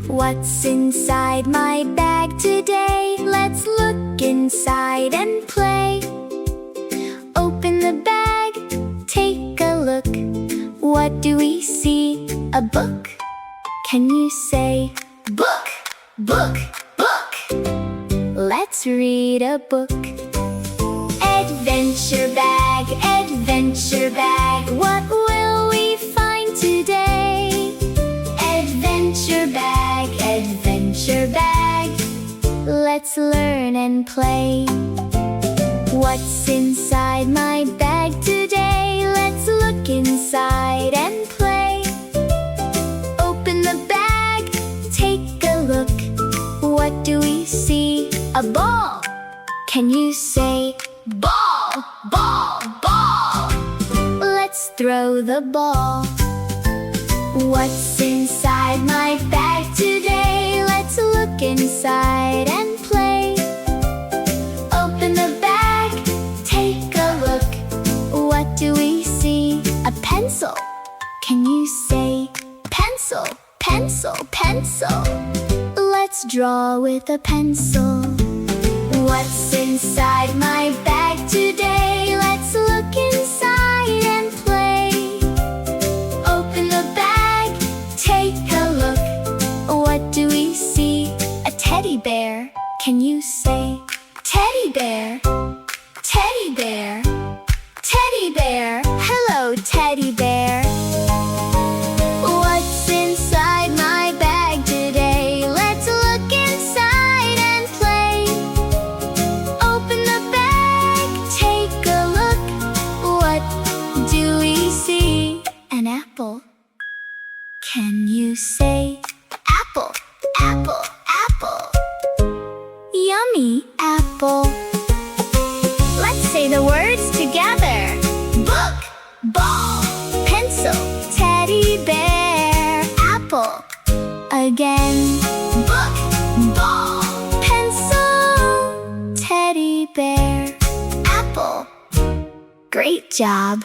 What's inside my bag today? Let's look inside and play. Open the bag, take a look. What do we see? A book. Can you say book, book, book? Let's read a book. Adventure bag, adventure bag. What will we find today? Adventure bag, adventure bag. Let's learn and play. What's inside my bag today? Let's look inside and play. Open the bag, take a look. What do we see? A ball. Can you say ball, ball, ball? Let's throw the ball. What's inside my bag today? Let's look inside and play. Open the bag, take a look. What do we see? A pencil. Can you say pencil, pencil, pencil? Let's draw with a pencil. What's inside my bag today? Let's look inside and play. Open the bag, take a look. What do we see? A teddy bear. Can you say teddy bear, teddy bear, teddy bear? Hello, teddy bear. What's inside my bag today? Let's look inside and play. Open the bag, take a look. What do we see? An apple. Can you say apple, apple, apple? Yummy apple. Let's say the words together. Book, ball, pencil, teddy bear, apple. Again. Book, ball, pencil, teddy bear, apple. Great job!